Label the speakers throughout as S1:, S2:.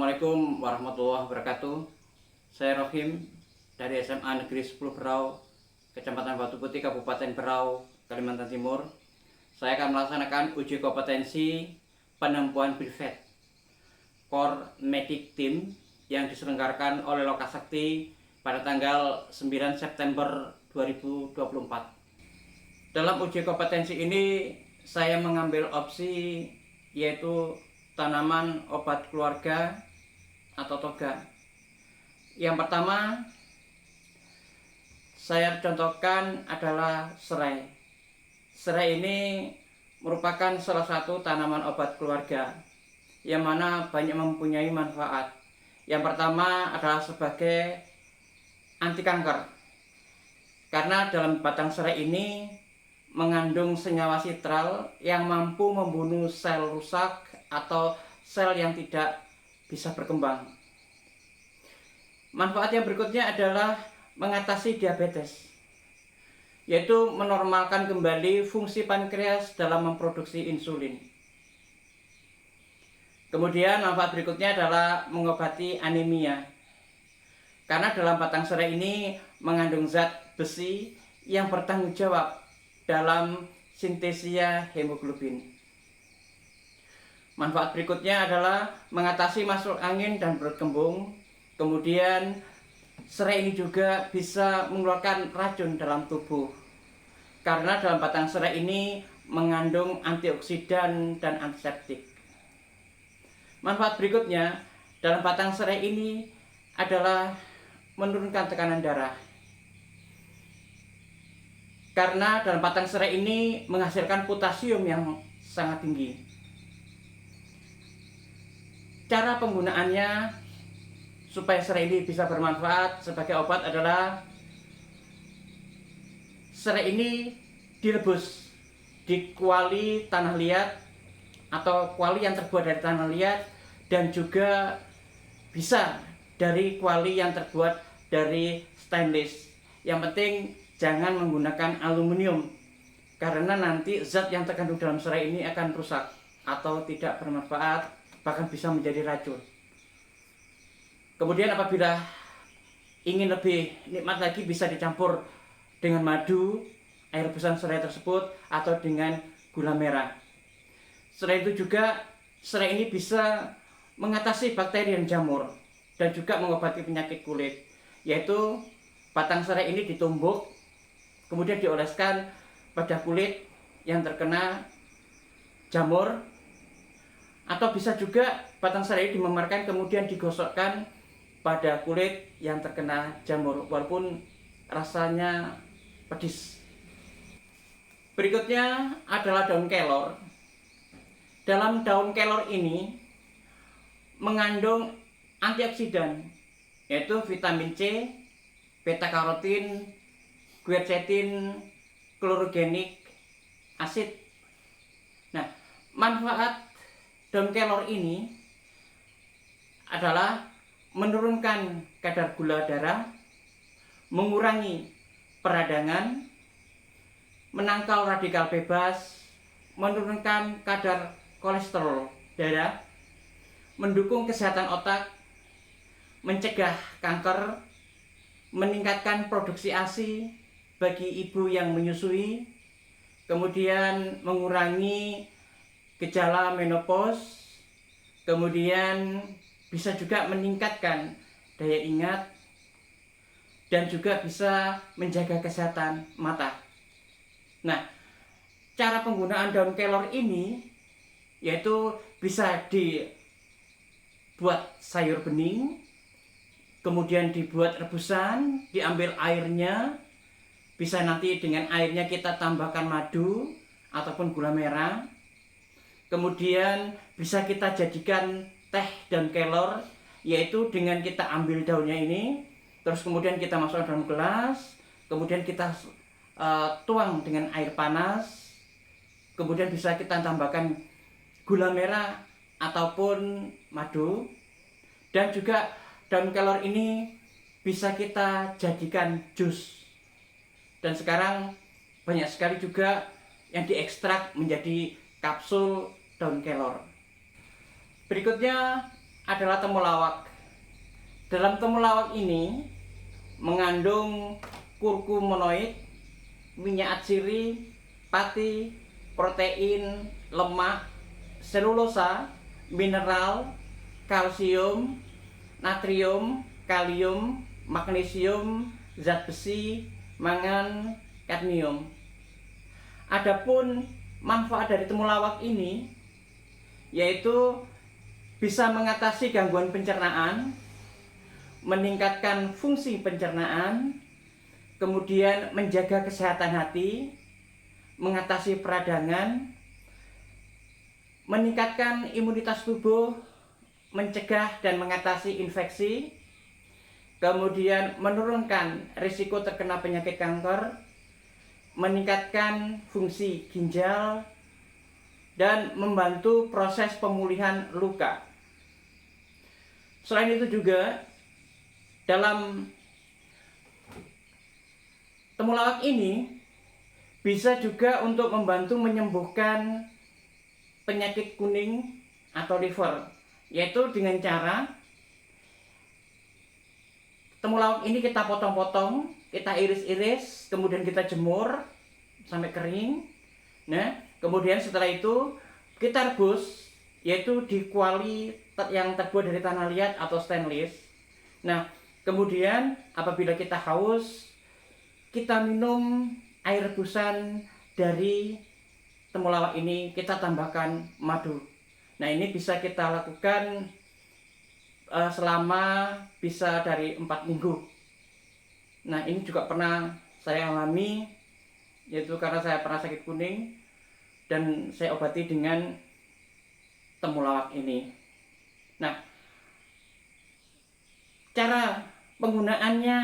S1: Assalamualaikum warahmatullahi wabarakatuh. Saya Rohim dari SMA Negeri 10 Berau, Kecamatan Batu Putih, Kabupaten Berau, Kalimantan Timur. Saya akan melaksanakan uji kompetensi penempuan Bilvet Core Medic Team yang diselenggarakan oleh Lokasakti pada tanggal 9 September 2024. Dalam uji kompetensi ini saya mengambil opsi yaitu tanaman obat keluarga atau toga. Yang pertama saya contohkan adalah serai. Serai ini merupakan salah satu tanaman obat keluarga yang mana banyak mempunyai manfaat. Yang pertama adalah sebagai anti kanker, karena dalam batang serai ini mengandung senyawa sitral yang mampu membunuh sel rusak atau sel yang tidak bisa berkembang. Manfaat yang berikutnya adalah mengatasi diabetes, yaitu menormalkan kembali fungsi pankreas dalam memproduksi insulin. Kemudian manfaat berikutnya adalah mengobati anemia, karena dalam batang serai ini mengandung zat besi yang bertanggung jawab dalam sintesia hemoglobin. Manfaat berikutnya adalah mengatasi masuk angin dan perut kembung. Kemudian serai ini juga bisa mengeluarkan racun dalam tubuh, karena dalam batang serai ini mengandung antioksidan dan antiseptik. Manfaat berikutnya dalam batang serai ini adalah menurunkan tekanan darah, karena dalam batang serai ini menghasilkan potasium yang sangat tinggi. Cara penggunaannya supaya serai ini bisa bermanfaat sebagai obat adalah serai ini direbus di kuali tanah liat atau kuali yang terbuat dari tanah liat, dan juga bisa dari kuali yang terbuat dari stainless. Yang penting jangan menggunakan aluminium, karena nanti zat yang terkandung dalam serai ini akan rusak atau tidak bermanfaat, bahkan bisa menjadi racun. Kemudian apabila ingin lebih nikmat lagi, bisa dicampur dengan madu, air rebusan serai tersebut, atau dengan gula merah. Selain itu juga serai ini bisa mengatasi bakteri dan jamur, dan juga mengobati penyakit kulit, yaitu batang serai ini ditumbuk, kemudian dioleskan pada kulit yang terkena jamur, atau bisa juga batang serai dimemarkan kemudian digosokkan pada kulit yang terkena jamur, walaupun rasanya pedis. Berikutnya adalah daun kelor. Dalam daun kelor ini mengandung antioksidan, yaitu vitamin C, beta karotin, quercetin, klorogenik asid. Nah, manfaat daun kelor ini adalah menurunkan kadar gula darah, mengurangi peradangan, menangkal radikal bebas, menurunkan kadar kolesterol darah, mendukung kesehatan otak, mencegah kanker, meningkatkan produksi ASI bagi ibu yang menyusui, kemudian mengurangi gejala menopause, kemudian bisa juga meningkatkan daya ingat, dan juga bisa menjaga kesehatan mata. Nah, cara penggunaan daun kelor ini yaitu bisa dibuat sayur bening, kemudian dibuat rebusan, diambil airnya, bisa nanti dengan airnya kita tambahkan madu ataupun gula merah. Kemudian bisa kita jadikan teh daun kelor, yaitu dengan kita ambil daunnya ini, terus kemudian kita masukkan dalam gelas, kemudian kita tuang dengan air panas, kemudian bisa kita tambahkan gula merah ataupun madu, dan juga daun kelor ini bisa kita jadikan jus. Dan sekarang banyak sekali juga yang diekstrak menjadi kapsul daun kelor. Berikutnya adalah temulawak. Dalam temulawak ini mengandung kurkumonoid, minyak atsiri, pati, protein, lemak, selulosa, mineral, kalsium, natrium, kalium, magnesium, zat besi, mangan, kadmium. Adapun manfaat dari temulawak ini yaitu bisa mengatasi gangguan pencernaan, meningkatkan fungsi pencernaan, kemudian menjaga kesehatan hati, mengatasi peradangan, meningkatkan imunitas tubuh, mencegah dan mengatasi infeksi, kemudian menurunkan risiko terkena penyakit kanker, meningkatkan fungsi ginjal, dan membantu proses pemulihan luka. Selain itu juga, dalam temulawak ini bisa juga untuk membantu menyembuhkan penyakit kuning atau liver, yaitu dengan cara temulawak ini kita potong-potong, kita iris-iris, kemudian kita jemur sampai kering. Nah, kemudian setelah itu kita rebus, yaitu di kuali yang terbuat dari tanah liat atau stainless. Nah, kemudian apabila kita haus, kita minum air rebusan dari temulawak ini, kita tambahkan madu. Nah, ini bisa kita lakukan selama bisa dari 4 minggu. Nah, ini juga pernah saya alami, yaitu karena saya pernah sakit kuning dan saya obati dengan temulawak ini. Nah, cara penggunaannya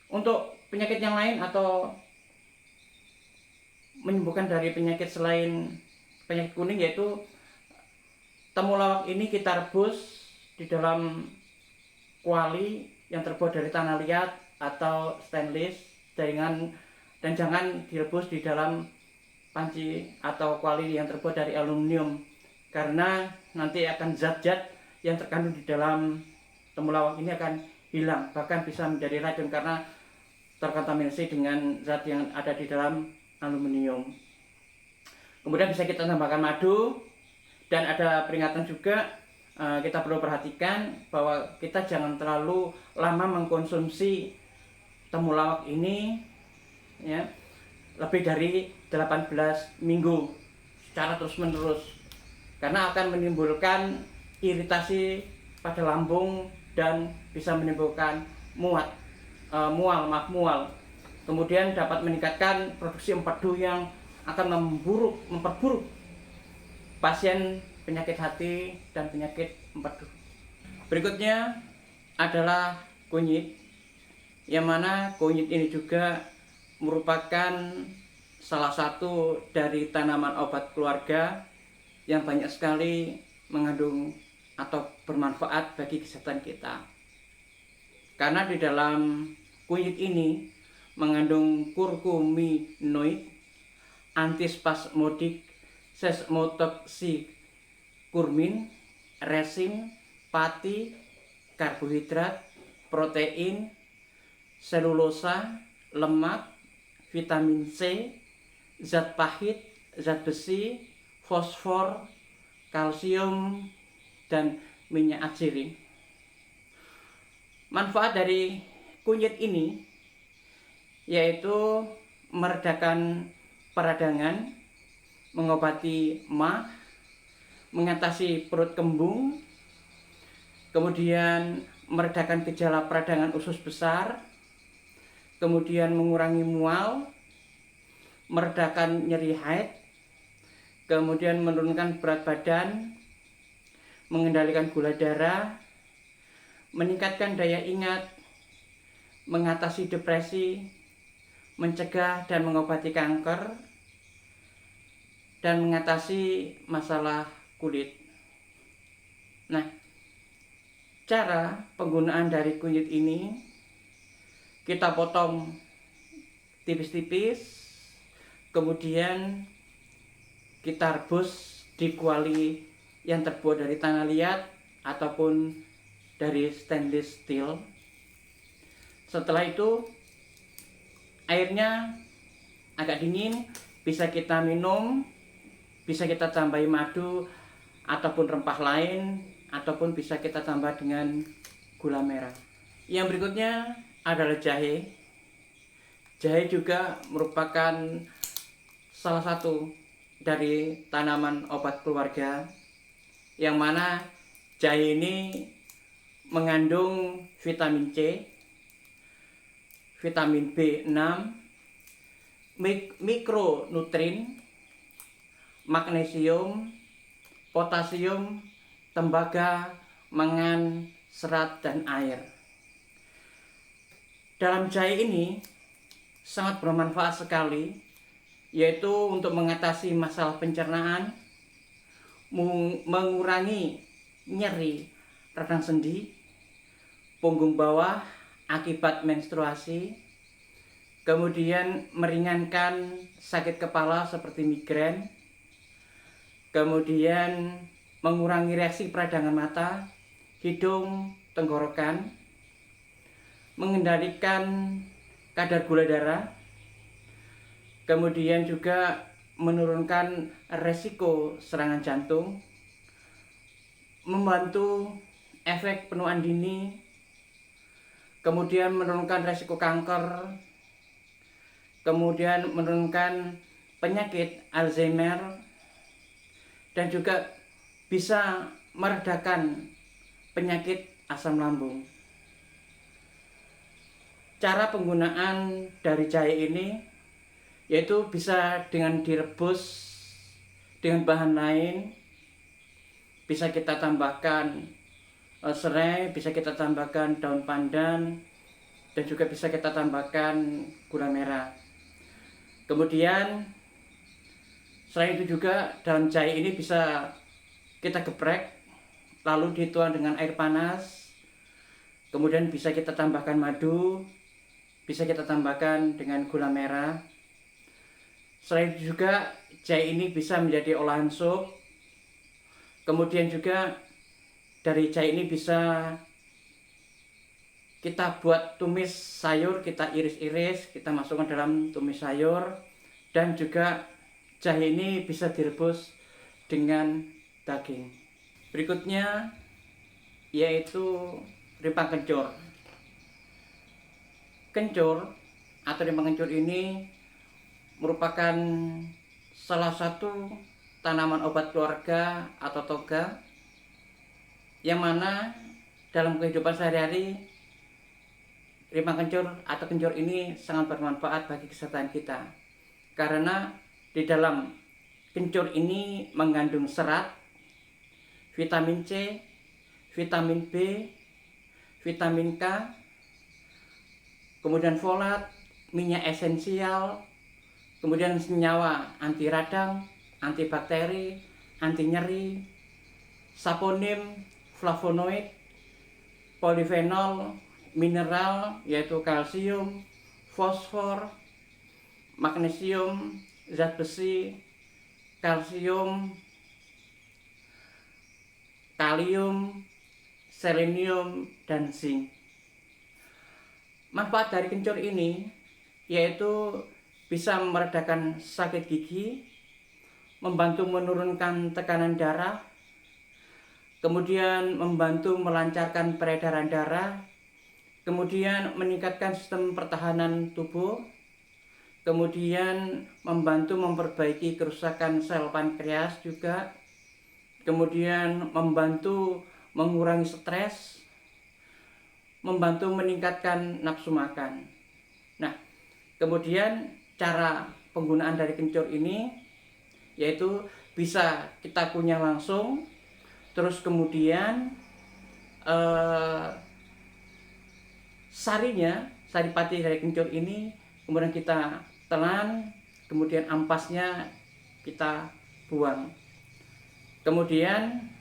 S1: untuk penyakit yang lain atau menyembuhkan dari penyakit selain penyakit kuning, yaitu temulawak ini kita rebus di dalam kuali yang terbuat dari tanah liat atau stainless, dan jangan direbus di dalam panci atau kuali yang terbuat dari aluminium, karena nanti akan zat-zat yang terkandung di dalam temulawak ini akan hilang, bahkan bisa menjadi racun karena terkontaminasi dengan zat yang ada di dalam aluminium. Kemudian bisa kita tambahkan madu, dan ada peringatan juga, kita perlu perhatikan bahwa kita jangan terlalu lama mengkonsumsi temulawak ini, ya, lebih dari 18 minggu secara terus-menerus, karena akan menimbulkan iritasi pada lambung dan bisa menimbulkan mual. Kemudian dapat meningkatkan produksi empedu yang akan memperburuk pasien penyakit hati dan penyakit empedu. Berikutnya adalah kunyit, yang mana kunyit ini juga merupakan salah satu dari tanaman obat keluarga yang banyak sekali mengandung atau bermanfaat bagi kesehatan kita. Karena di dalam kunyit ini mengandung kurkuminoid, antispasmodik, seismotoksikurmin, resin, pati, karbohidrat, protein, selulosa, lemak, vitamin C, zat pahit, zat besi, fosfor, kalsium, dan minyak atsiri. Manfaat dari kunyit ini yaitu meredakan peradangan, mengobati MAH, mengatasi perut kembung, kemudian meredakan gejala peradangan usus besar, kemudian mengurangi mual, meredakan nyeri haid, kemudian menurunkan berat badan, mengendalikan gula darah, meningkatkan daya ingat, mengatasi depresi, mencegah dan mengobati kanker, dan mengatasi masalah kulit. Nah, cara penggunaan dari kunyit ini, kita potong tipis-tipis, kemudian kita rebus di kuali yang terbuat dari tanah liat ataupun dari stainless steel. Setelah itu airnya agak dingin, bisa kita minum, bisa kita tambahi madu ataupun rempah lain, ataupun bisa kita tambah dengan gula merah. Yang berikutnya adalah jahe. Jahe juga merupakan salah satu dari tanaman obat keluarga, yang mana jahe ini mengandung vitamin C, vitamin B6, mikronutrien, magnesium, potasium, tembaga, mangan, serat, dan air. Dalam jahe ini sangat bermanfaat sekali, yaitu untuk mengatasi masalah pencernaan, mengurangi nyeri radang sendi, punggung bawah akibat menstruasi, kemudian meringankan sakit kepala seperti migrain, kemudian mengurangi reaksi peradangan mata, hidung, tenggorokan, mengendalikan kadar gula darah, kemudian juga menurunkan resiko serangan jantung, membantu efek penuaan dini, kemudian menurunkan resiko kanker, kemudian menurunkan penyakit Alzheimer, dan juga bisa meredakan penyakit asam lambung. Cara penggunaan dari jahe ini yaitu bisa dengan direbus dengan bahan lain, bisa kita tambahkan serai, bisa kita tambahkan daun pandan, dan juga bisa kita tambahkan gula merah. Kemudian selain itu juga daun jahe ini bisa kita geprek, lalu dituang dengan air panas, kemudian bisa kita tambahkan madu, bisa kita tambahkan dengan gula merah. Selain itu juga jahe ini bisa menjadi olahan sup. Kemudian juga dari jahe ini bisa kita buat tumis sayur, kita iris-iris, kita masukkan dalam tumis sayur. Dan juga jahe ini bisa direbus dengan daging. Berikutnya yaitu rimpang kencur. Kencur atau rimpang kencur ini merupakan salah satu tanaman obat keluarga atau toga, yang mana dalam kehidupan sehari-hari rimpang kencur atau kencur ini sangat bermanfaat bagi kesehatan kita, karena di dalam kencur ini mengandung serat, vitamin C, vitamin B, vitamin K, kemudian folat, minyak esensial, kemudian senyawa anti radang, antibakteri, anti nyeri, saponin, flavonoid, polifenol, mineral yaitu kalsium, fosfor, magnesium, zat besi, kalsium, kalium, selenium, dan zinc. Manfaat dari kencur ini yaitu bisa meredakan sakit gigi, membantu menurunkan tekanan darah, kemudian membantu melancarkan peredaran darah, kemudian meningkatkan sistem pertahanan tubuh, kemudian membantu memperbaiki kerusakan sel pankreas juga, kemudian membantu mengurangi stres, membantu meningkatkan nafsu makan. Nah, kemudian cara penggunaan dari kencur ini yaitu bisa kita kunyah langsung, terus kemudian sari pati dari kencur ini kemudian kita telan, kemudian ampasnya kita buang. Kemudian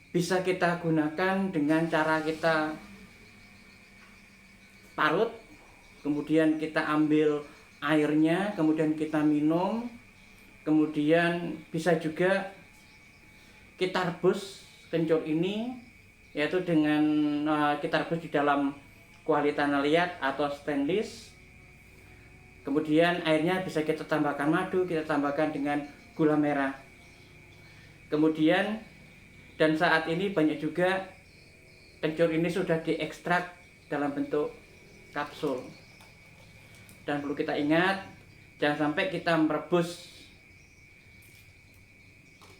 S1: bisa kita gunakan dengan cara kita parut, kemudian kita ambil airnya, kemudian kita minum, kemudian bisa juga kita rebus kencur ini, yaitu dengan kita rebus di dalam kuali tanah liat atau stainless. Kemudian airnya bisa kita tambahkan madu, kita tambahkan dengan gula merah. Kemudian dan saat ini banyak juga kencur ini sudah diekstrak dalam bentuk kapsul. Dan perlu kita ingat, jangan sampai kita merebus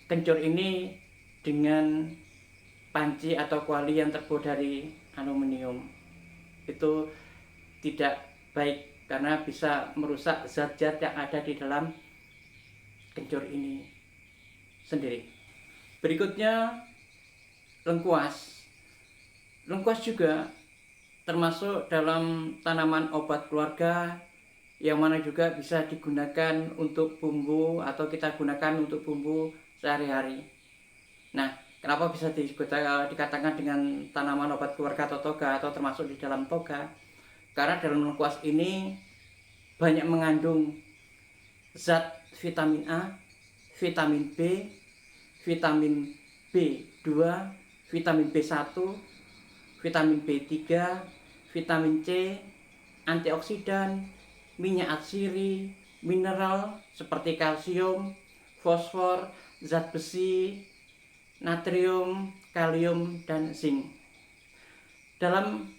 S1: kencur ini dengan panci atau kuali yang terbuat dari aluminium. Itu tidak baik karena bisa merusak zat-zat yang ada di dalam kencur ini sendiri. Berikutnya lengkuas. Lengkuas juga termasuk dalam tanaman obat keluarga yang mana juga bisa digunakan untuk bumbu atau kita gunakan untuk bumbu sehari-hari. Nah, kenapa bisa dikatakan dengan tanaman obat keluarga atau toga atau termasuk di dalam toga? Karena dalam lengkuas ini banyak mengandung zat vitamin A, vitamin B, vitamin B2, vitamin B1, vitamin B3, vitamin C, antioksidan, minyak atsiri, mineral seperti kalsium, fosfor, zat besi, natrium, kalium, dan zinc. Dalam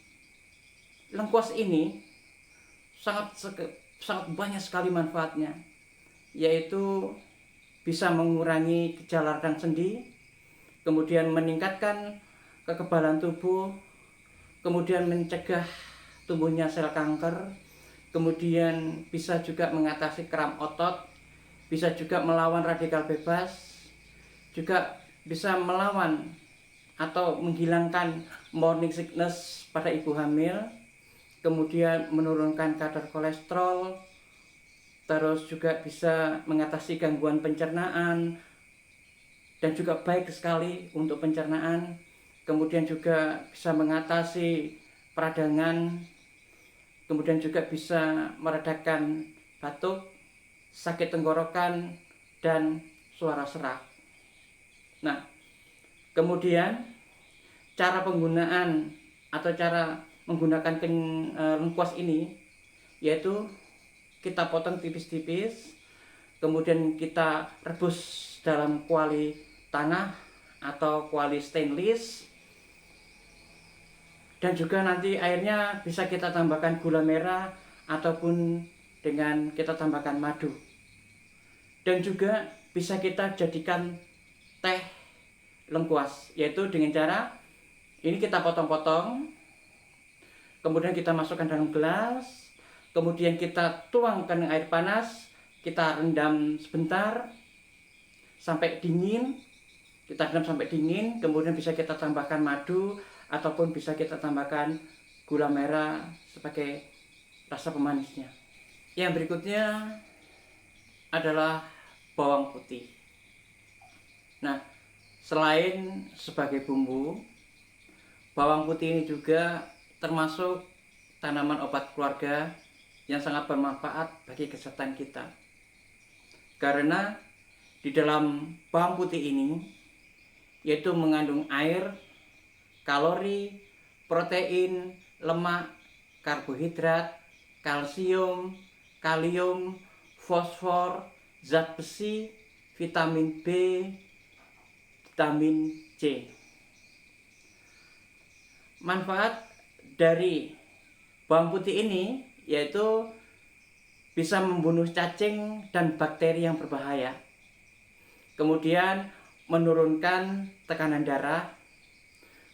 S1: lengkuas ini sangat banyak sekali manfaatnya, yaitu bisa mengurangi gejala radang sendi, kemudian meningkatkan kekebalan tubuh, kemudian mencegah tumbuhnya sel kanker, kemudian bisa juga mengatasi kram otot, bisa juga melawan radikal bebas, juga bisa melawan atau menghilangkan morning sickness pada ibu hamil, kemudian menurunkan kadar kolesterol, terus juga bisa mengatasi gangguan pencernaan dan juga baik sekali untuk pencernaan, kemudian juga bisa mengatasi peradangan, kemudian juga bisa meredakan batuk, sakit tenggorokan, dan suara serak. Nah, kemudian cara penggunaan atau cara menggunakan lengkuas ini yaitu kita potong tipis-tipis, kemudian kita rebus dalam kuali tanah atau kuali stainless, dan juga nanti airnya bisa kita tambahkan gula merah ataupun dengan kita tambahkan madu, dan juga bisa kita jadikan teh lengkuas, yaitu dengan cara ini kita potong-potong, kemudian kita masukkan dalam gelas, kemudian kita tuangkan air panas, kita rendam sebentar sampai dingin, kemudian bisa kita tambahkan madu ataupun bisa kita tambahkan gula merah sebagai rasa pemanisnya. Yang berikutnya adalah bawang putih. Nah, selain sebagai bumbu, bawang putih ini juga termasuk tanaman obat keluarga yang sangat bermanfaat bagi kesehatan kita. Karena di dalam bawang putih ini yaitu mengandung air, kalori, protein, lemak, karbohidrat, kalsium, kalium, fosfor, zat besi, vitamin B, vitamin C. Manfaat dari bawang putih ini yaitu bisa membunuh cacing dan bakteri yang berbahaya, kemudian menurunkan tekanan darah,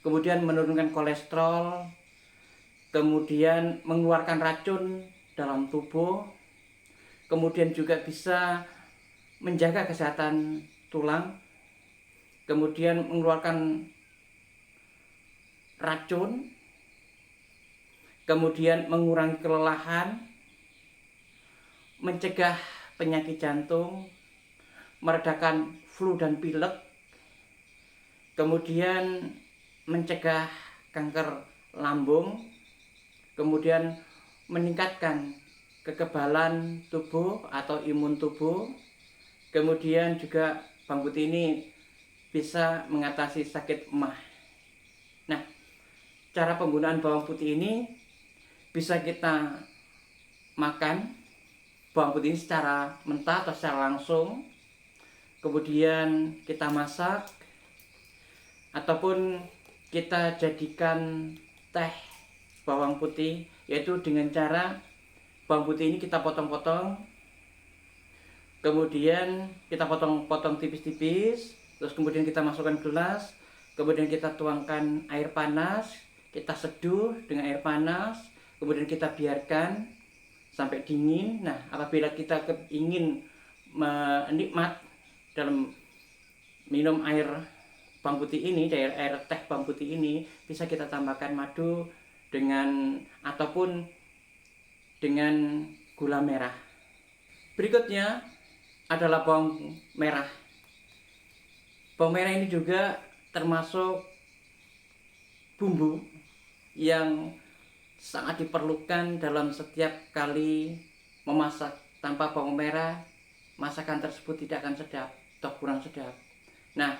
S1: kemudian menurunkan kolesterol, kemudian mengeluarkan racun dalam tubuh, kemudian juga bisa menjaga kesehatan tulang, kemudian mengeluarkan racun, kemudian mengurangi kelelahan, mencegah penyakit jantung, meredakan flu dan pilek, kemudian mencegah kanker lambung, kemudian meningkatkan kekebalan tubuh atau imun tubuh, kemudian juga bawang putih ini bisa mengatasi sakit emah. Nah, cara penggunaan bawang putih ini bisa kita makan bawang putih ini secara mentah atau secara langsung, kemudian kita masak, ataupun kita jadikan teh bawang putih, yaitu dengan cara bawang putih ini kita potong-potong, kemudian kita potong-potong tipis-tipis, terus kemudian kita masukkan gelas, kemudian kita tuangkan air panas, kita seduh dengan air panas, kemudian kita biarkan sampai dingin. Nah, apabila kita ingin menikmat dalam minum air bawang putih ini, dari air teh bawang putih ini, bisa kita tambahkan madu dengan ataupun dengan gula merah. Berikutnya adalah bawang merah. Bawang merah ini juga termasuk bumbu yang sangat diperlukan dalam setiap kali memasak. Tanpa bawang merah, masakan tersebut tidak akan sedap atau kurang sedap. Nah,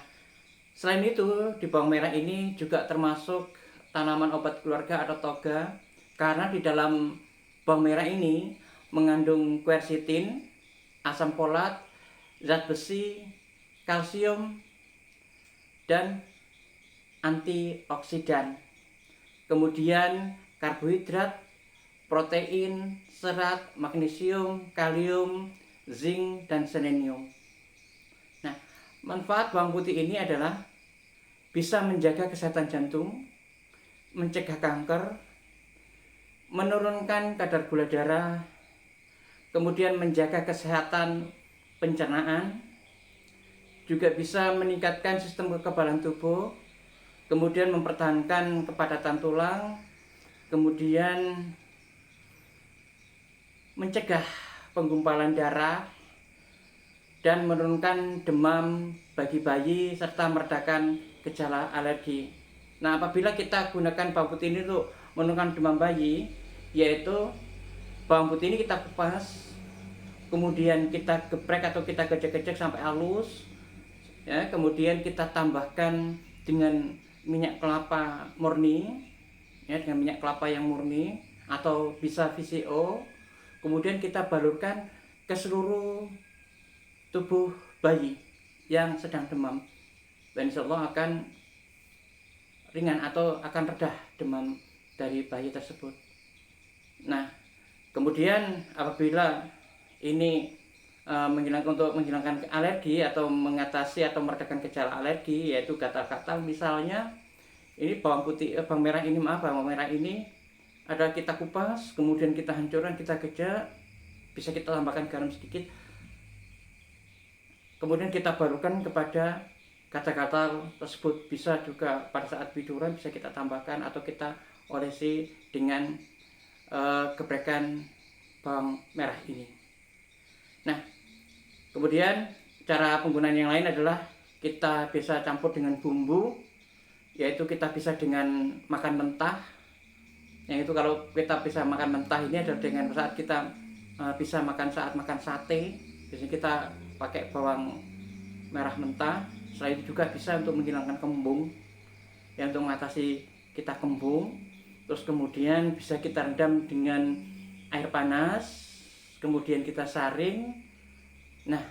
S1: selain itu, di bawang merah ini juga termasuk tanaman obat keluarga atau toga, karena di dalam bawang merah ini mengandung quercetin, asam folat, zat besi, kalsium, dan antioksidan. Kemudian karbohidrat, protein, serat, magnesium, kalium, zinc, dan selenium. Nah, manfaat bawang putih ini adalah bisa menjaga kesehatan jantung, mencegah kanker, menurunkan kadar gula darah, kemudian menjaga kesehatan pencernaan, juga bisa meningkatkan sistem kekebalan tubuh, kemudian mempertahankan kepadatan tulang, kemudian mencegah penggumpalan darah, dan menurunkan demam bagi bayi serta meredakan gejala alergi. Nah, apabila kita gunakan bawang putih ini untuk menurunkan demam bayi, yaitu bawang putih ini kita kupas, kemudian kita geprek atau kita gejek-gejek sampai halus, ya, kemudian kita tambahkan dengan minyak kelapa murni, ya, dengan minyak kelapa yang murni atau bisa VCO, kemudian kita balurkan ke seluruh tubuh bayi yang sedang demam, dan insya Allah akan ringan atau akan redah demam dari bayi tersebut. Nah, kemudian apabila ini untuk menghilangkan alergi atau mengatasi atau meredakan gejala alergi, yaitu gatal-gatal misalnya, ini bawang merah ini adalah kita kupas, kemudian kita hancurkan, kita gejak, bisa kita tambahkan garam sedikit, kemudian kita barukan kepada gatal-gatal tersebut. Bisa juga pada saat tiduran bisa kita tambahkan atau kita olesi dengan geprekan bawang merah ini. Nah, kemudian cara penggunaan yang lain adalah kita bisa campur dengan bumbu, yaitu kita bisa dengan makan mentah. Yang itu kalau kita bisa makan mentah ini adalah dengan saat kita bisa makan saat makan sate. Biasanya kita pakai bawang merah mentah. Selain itu juga bisa untuk menghilangkan kembung, ya, untuk mengatasi kita kembung. Terus kemudian bisa kita rendam dengan air panas, kemudian kita saring. Nah,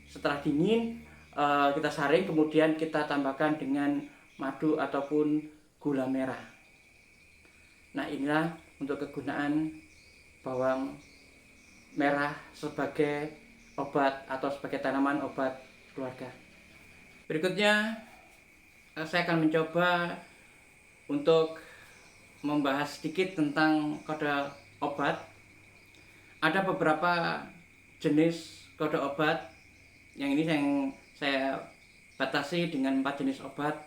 S1: setelah dingin kita saring, kemudian kita tambahkan dengan madu ataupun gula merah. Nah, inilah untuk kegunaan bawang merah sebagai obat atau sebagai tanaman obat keluarga. Berikutnya saya akan mencoba untuk membahas sedikit tentang kode obat. Ada beberapa jenis kode obat. Yang ini yang saya batasi dengan 4 jenis obat.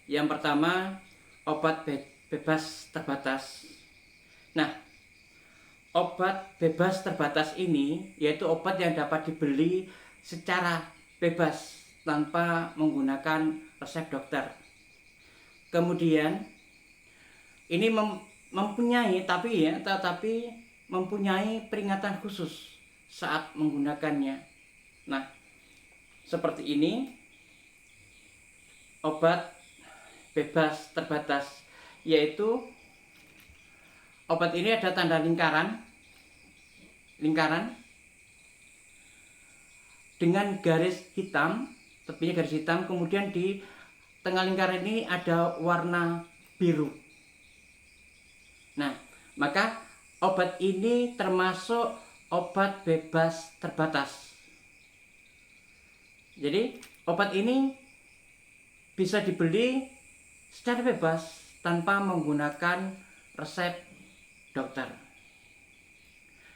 S1: Yang pertama, obat bebas terbatas. Nah, obat bebas terbatas ini yaitu obat yang dapat dibeli secara bebas tanpa menggunakan resep dokter. Kemudian ini tetapi mempunyai peringatan khusus saat menggunakannya. Nah, seperti ini. obat bebas terbatas, yaitu obat ini ada tanda lingkaran dengan garis hitam, tepinya garis hitam, kemudian di tengah lingkaran ini ada warna biru. Nah, maka obat ini termasuk obat bebas terbatas. Jadi obat ini bisa dibeli secara bebas tanpa menggunakan resep dokter,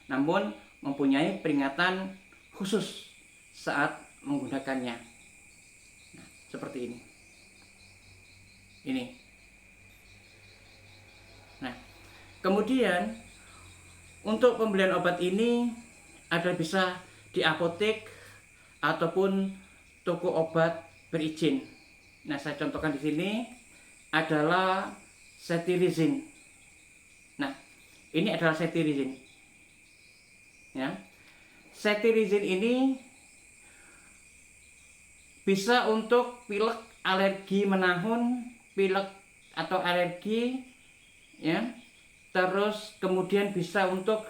S1: namun mempunyai peringatan khusus saat menggunakannya. Nah, seperti ini. Nah, kemudian untuk pembelian obat ini ada bisa di apotek ataupun toko obat berizin. Nah, saya contohkan di sini adalah cetirizine. Nah, ini adalah cetirizine. Ya. Cetirizine ini bisa untuk pilek, alergi menahun, pilek atau alergi, ya. Terus kemudian bisa untuk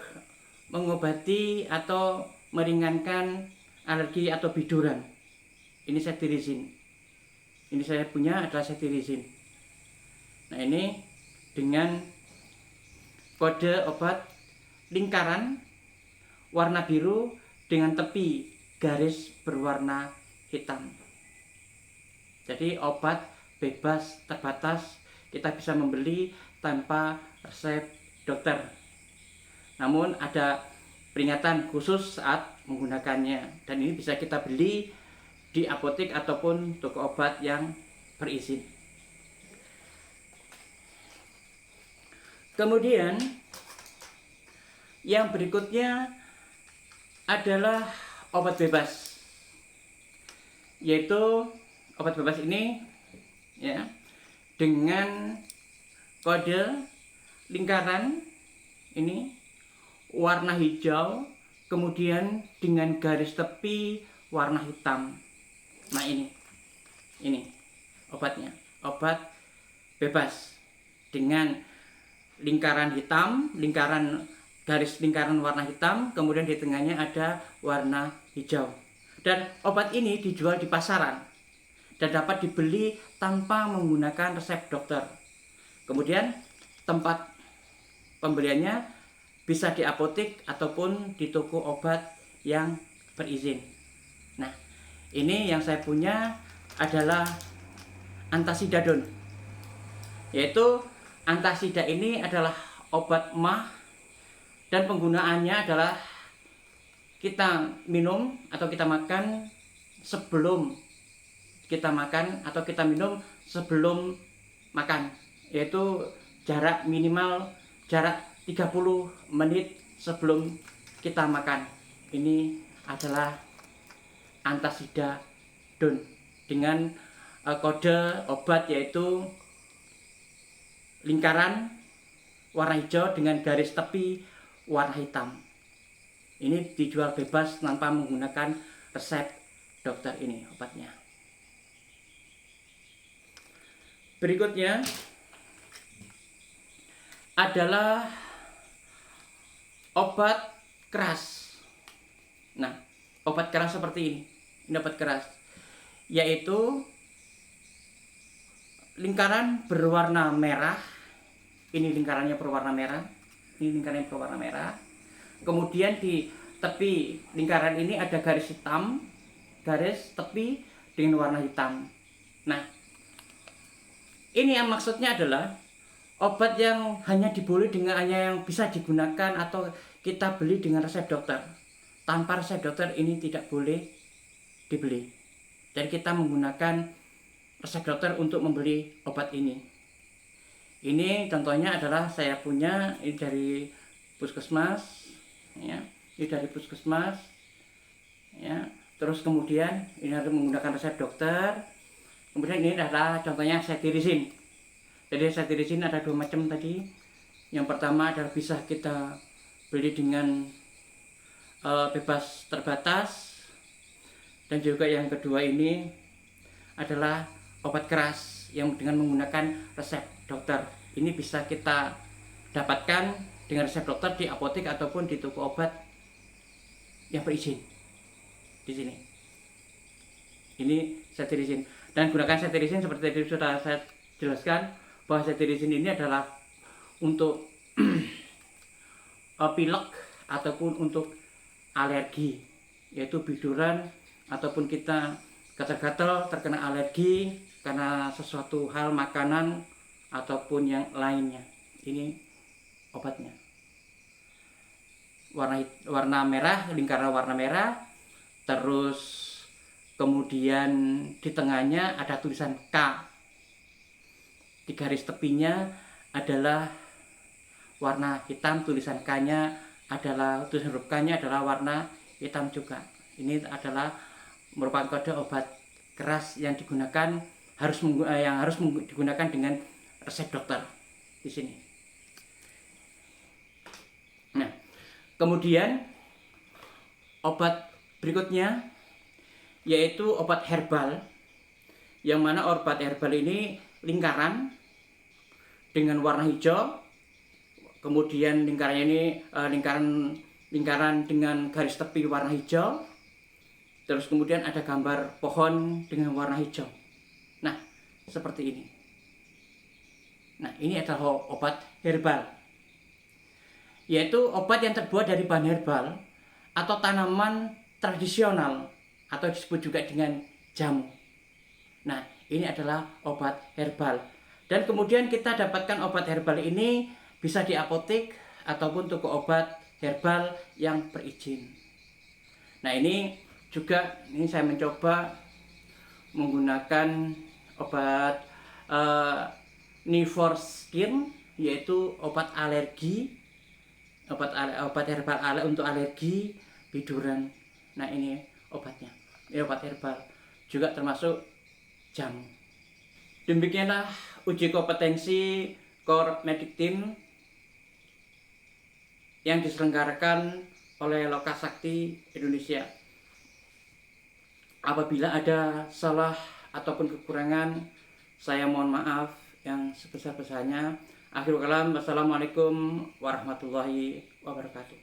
S1: mengobati atau meringankan alergi atau biduran. Ini cetirizine. Ini saya punya adalah cetirizine. Nah, ini dengan kode obat lingkaran warna biru dengan tepi garis berwarna hitam. Jadi obat bebas terbatas kita bisa membeli tanpa resep dokter. Namun ada peringatan khusus saat menggunakannya, dan ini bisa kita beli di apotek ataupun toko obat yang berizin. Kemudian yang berikutnya adalah obat bebas, yaitu obat bebas ini ya dengan kode lingkaran ini warna hijau, kemudian dengan garis tepi warna hitam. Nah, ini obatnya, obat bebas dengan lingkaran hitam, garis lingkaran warna hitam, kemudian di tengahnya ada warna hijau. Dan obat ini dijual di pasaran dan dapat dibeli tanpa menggunakan resep dokter. Kemudian tempat pembeliannya bisa di apotek ataupun di toko obat yang berizin. Nah, ini yang saya punya adalah antasidadon, yaitu antasida ini adalah obat emah, dan penggunaannya adalah kita minum atau kita makan sebelum kita makan atau kita minum sebelum makan, yaitu jarak minimal jarak 30 menit sebelum kita makan. Ini adalah antasidadon dengan kode obat yaitu lingkaran warna hijau dengan garis tepi warna hitam. Ini dijual bebas tanpa menggunakan resep dokter, ini obatnya. Berikutnya adalah obat keras. Nah, obat keras seperti ini. Ini obat keras, yaitu lingkaran berwarna merah. Ini lingkarannya berwarna merah. Ini lingkarannya berwarna merah. Kemudian di tepi lingkaran ini ada garis hitam, garis tepi dengan warna hitam. Nah, ini yang maksudnya adalah obat yang hanya yang bisa digunakan atau kita beli dengan resep dokter. Tanpa resep dokter ini tidak boleh dibeli. Dan kita menggunakan resep dokter untuk membeli obat ini. Ini contohnya adalah saya punya ini dari puskesmas, ya. Ini dari puskesmas, ya. Terus kemudian ini harus menggunakan resep dokter. Kemudian ini adalah contohnya cetirizine. Jadi cetirizine ada dua macam tadi. Yang pertama adalah bisa kita beli dengan bebas terbatas, dan juga yang kedua ini adalah obat keras yang dengan menggunakan resep dokter. Ini bisa kita dapatkan dengan resep dokter di apotek ataupun di toko obat yang berizin di sini. Ini cetirizin, dan gunakan cetirizin seperti tadi sudah saya jelaskan bahwa cetirizin ini adalah untuk pilek ataupun untuk alergi, yaitu biduran ataupun kita gatal-gatal terkena alergi karena sesuatu hal makanan ataupun yang lainnya. Ini obatnya. Warna merah, lingkaran warna merah, terus kemudian di tengahnya ada tulisan K. Di garis tepinya adalah warna hitam, tulisan K-nya adalah, tulisan huruf K-nya adalah warna hitam juga. Ini adalah merupakan kode obat keras yang digunakan harus digunakan dengan resep dokter di sini. Nah, kemudian obat berikutnya yaitu obat herbal, yang mana obat herbal ini lingkaran dengan warna hijau, kemudian lingkarannya ini lingkaran dengan garis tepi warna hijau, terus kemudian ada gambar pohon dengan warna hijau. Nah, seperti ini. Nah, ini adalah obat herbal, yaitu obat yang terbuat dari bahan herbal atau tanaman tradisional atau disebut juga dengan jamu. Nah, ini adalah obat herbal. Dan kemudian kita dapatkan obat herbal ini bisa di apotek ataupun toko obat herbal yang berizin. Nah, ini saya mencoba menggunakan obat Nivorskin, yaitu obat alergi, obat herbal untuk alergi biduran. Nah, ini obatnya. Ini obat herbal juga termasuk jamu. Demikianlah uji kompetensi Core Medic Team yang diselenggarakan oleh Lokasakti Indonesia. Apabila ada salah ataupun kekurangan, saya mohon maaf yang sebesar-besarnya. Akhirul kalam, wassalamualaikum warahmatullahi wabarakatuh.